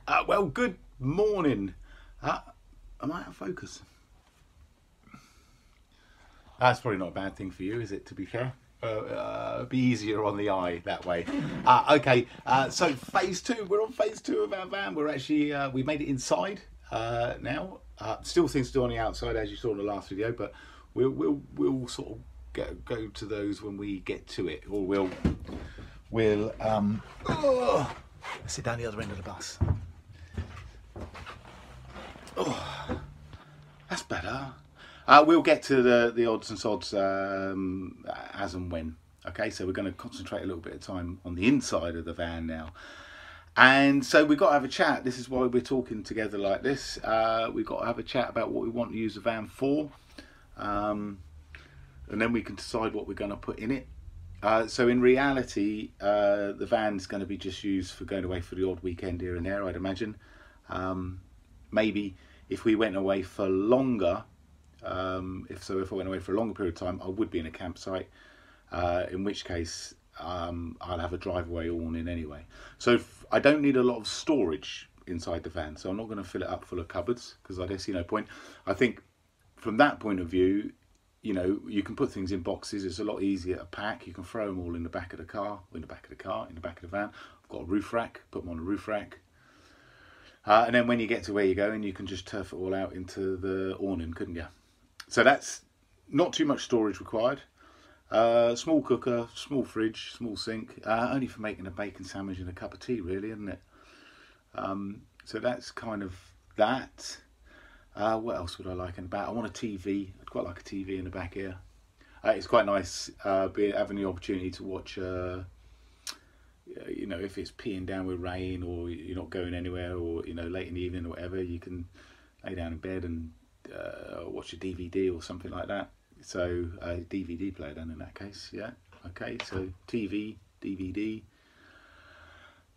Well, good morning. Am I out of focus? That's probably not a bad thing for you, is it, to be fair? Be easier on the eye that way. Okay, so phase two. We're on phase two of our van. We're actually, we made it inside now. Still things to do on the outside, as you saw in the last video, but we'll sort of go to those when we get to it, or we'll sit down the other end of the bus. Oh, that's better. We'll get to the odds and sods as and when. Okay, so we're going to concentrate a little bit of time on the inside of the van now. And so we've got to have a chat. This is why we're talking together like this. We've got to have a chat about what we want to use the van for. And then we can decide what we're going to put in it. So in reality, the van's going to be just used for going away for the odd weekend here and there, I'd imagine. Maybe if we went away for longer, if I went away for a longer period of time, I would be in a campsite, in which case I'll have a drive-away awning anyway. So I don't need a lot of storage inside the van, so I'm not going to fill it up full of cupboards, because I don't see no point. I think from that point of view, you know, you can put things in boxes. It's a lot easier to pack. You can throw them all in the back of the car, in the back of the van. I've got a roof rack, put them on a roof rack. And then when you get to where you're going, you can just turf it all out into the awning, couldn't you? So that's not too much storage required. Small cooker, small fridge, small sink, only for making a bacon sandwich and a cup of tea, really, isn't it? So that's kind of that. What else would I like in the back? I want a TV. I'd quite like a TV in the back here. It's quite nice having the opportunity to watch, you know, if it's peeing down with rain, or you're not going anywhere, or, you know, late in the evening or whatever, you can lay down in bed and watch a DVD or something like that. So a DVD player then in that case, yeah. Okay, so TV, DVD.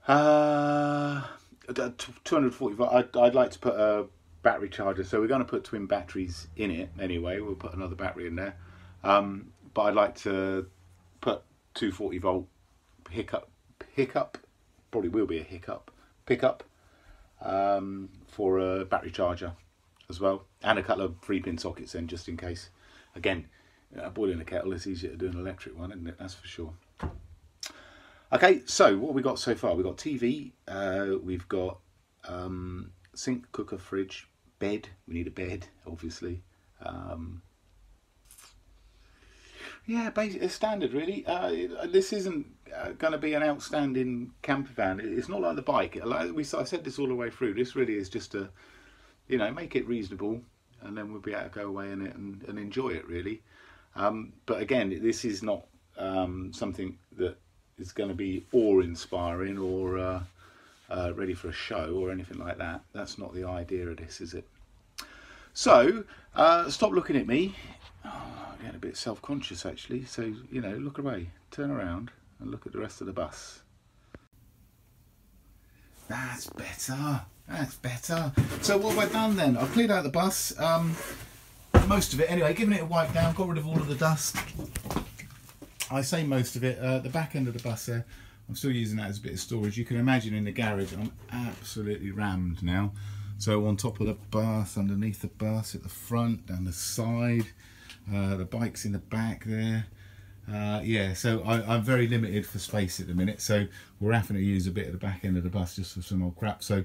240 volt. I'd like to put a battery charger, so we're going to put twin batteries in it anyway. We'll put another battery in there, but I'd like to put 240 volt hiccup, probably will be a pickup for a battery charger as well, and a couple of 3-pin sockets then, just in case. Again, boiling a kettle is easier to do an electric one, isn't it? That's for sure. Okay, so what have we got so far? We've got TV, we've got sink, cooker, fridge, bed. We need a bed, obviously. Yeah, basically standard, really. This isn't going to be an outstanding camper van. It's not like the bike. I said this all the way through. This really is just to, you know, make it reasonable, and then we'll be able to go away in it and enjoy it, really. But again, this is not something that is going to be awe-inspiring or ready for a show or anything like that. That's not the idea of this, is it? So, stop looking at me. Oh, I'm getting a bit self-conscious, actually. So, you know, look away, turn around and look at the rest of the bus. That's better. That's better. So what have I done then? I've cleared out the bus, most of it anyway, given it a wipe down, got rid of all of the dust. I say most of it, the back end of the bus there, I'm still using that as a bit of storage. You can imagine in the garage I'm absolutely rammed now. So on top of the bus, underneath the bus, at the front, down the side, the bike's in the back there. Yeah, so I'm very limited for space at the minute, so we're having to use a bit of the back end of the bus just for some old crap. So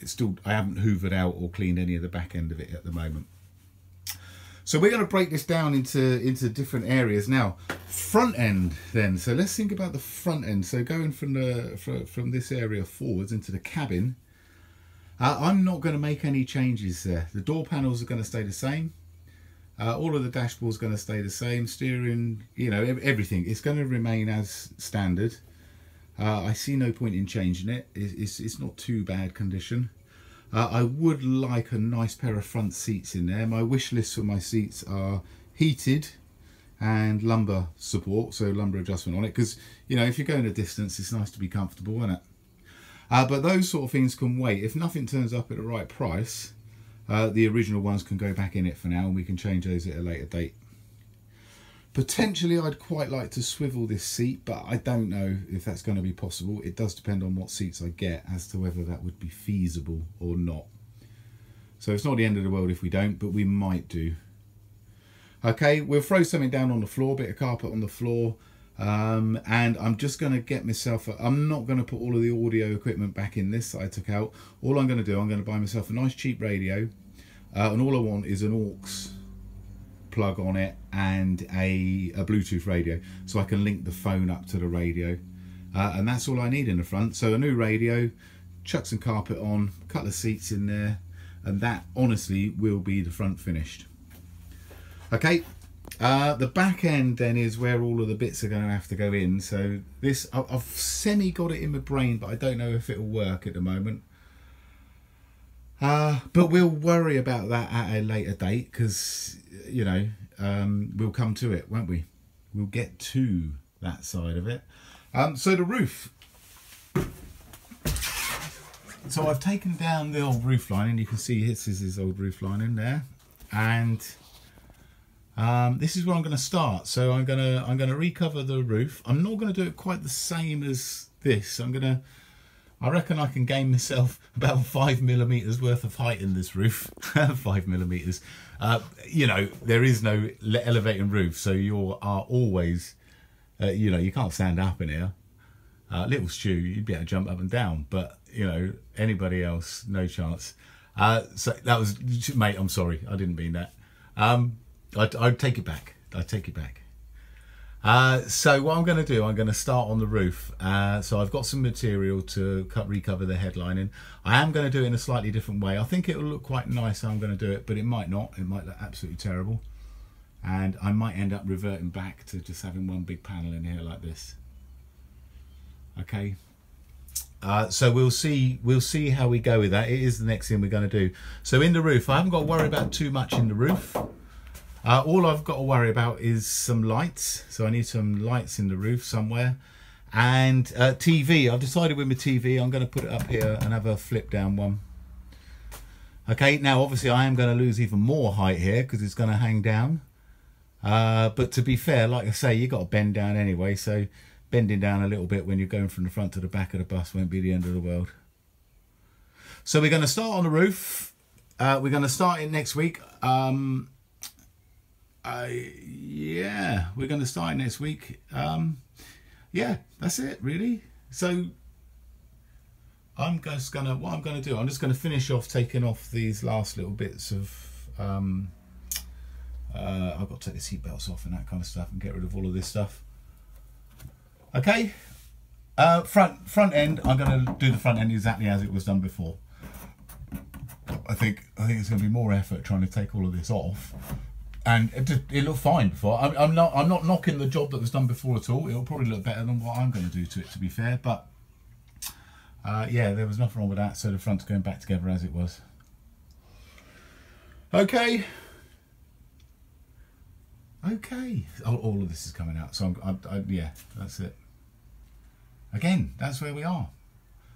it's still, I haven't hoovered out or cleaned any of the back end of it at the moment. So we're going to break this down into different areas now. Front end then. So let's think about the front end. So going from this area forwards into the cabin, I'm not going to make any changes there. The door panels are going to stay the same. All of the dashboard's going to stay the same. Steering, you know, everything. It's going to remain as standard. I see no point in changing it. It's not too bad condition. I would like a nice pair of front seats in there. My wish list for my seats are heated and lumbar support, so lumbar adjustment on it, because, you know, if you're going a distance, it's nice to be comfortable, isn't it? But those sort of things can wait. If nothing turns up at the right price, the original ones can go back in it for now, and we can change those at a later date. Potentially I'd quite like to swivel this seat, but I don't know if that's going to be possible. It does depend on what seats I get as to whether that would be feasible or not. So it's not the end of the world if we don't, but we might do. Okay, we'll throw something down on the floor, bit of carpet on the floor. And I'm just going to get myself, I'm not going to put all of the audio equipment back in this that I took out. All I'm going to do, I'm going to buy myself a nice cheap radio, and all I want is an aux plug on it and a Bluetooth radio, so I can link the phone up to the radio, and that's all I need in the front. So a new radio, chuck some carpet on, a couple of seats in there, and that honestly will be the front finished. Okay. The back end then is where all of the bits are going to have to go in. So this, I've semi got it in my brain, but I don't know if it'll work at the moment. But we'll worry about that at a later date, because, you know, we'll come to it, won't we? We'll get to that side of it. So the roof. So I've taken down the old roof lining. You can see this is his old roof lining there, and this is where I'm going to start. So I'm going to recover the roof. I'm not going to do it quite the same as this. I reckon I can gain myself about 5mm worth of height in this roof. 5mm. You know, there is no elevating roof, so you are always, you know, you can't stand up in here. Little Stu, you'd be able to jump up and down, but you know, anybody else, no chance. So that was, mate, I'm sorry, I didn't mean that. I'd take it back. I'd take it back. So what I'm going to do, I'm going to start on the roof. So I've got some material to recover the headlining. I am going to do it in a slightly different way. I think it will look quite nice how I'm going to do it, but it might not. It might look absolutely terrible. And I might end up reverting back to just having one big panel in here like this. Okay. So we'll see how we go with that. It is the next thing we're going to do. So in the roof, I haven't got to worry about too much in the roof. All I've got to worry about is some lights. So I need some lights in the roof somewhere. And TV. I've decided with my TV, I'm going to put it up here and have a flip down one. Okay, now obviously I am going to lose even more height here because it's going to hang down. But to be fair, like I say, you've got to bend down anyway. So bending down a little bit when you're going from the front to the back of the bus won't be the end of the world. So we're going to start on the roof. We're going to start it next week. Yeah, we're going to start next week. Yeah, that's it really. So I'm just gonna, what I'm going to do, I'm just going to finish off taking off these last little bits of I've got to take the seat belts off and that kind of stuff and get rid of all of this stuff. Okay, front end, I'm going to do the front end exactly as it was done before. I think it's going to be more effort trying to take all of this off. And it looked fine before. I'm not knocking the job that was done before at all. It'll probably look better than what I'm going to do to it, to be fair. But yeah, there was nothing wrong with that. So the front's going back together as it was. Okay. Okay. All of this is coming out. So yeah, that's it. Again, that's where we are.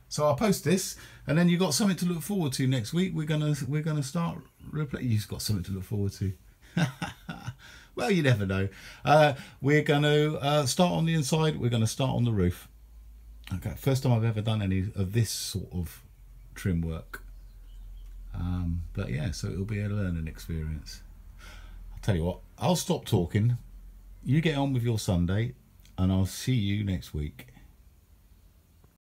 So I'll post this, and then you've got something to look forward to next week. We're gonna start. You've got something to look forward to. Well, you never know. We're going to start on the inside. We're going to start on the roof. Okay, first time I've ever done any of this sort of trim work. But yeah, so it'll be a learning experience. I'll tell you what, I'll stop talking. You get on with your Sunday, and I'll see you next week.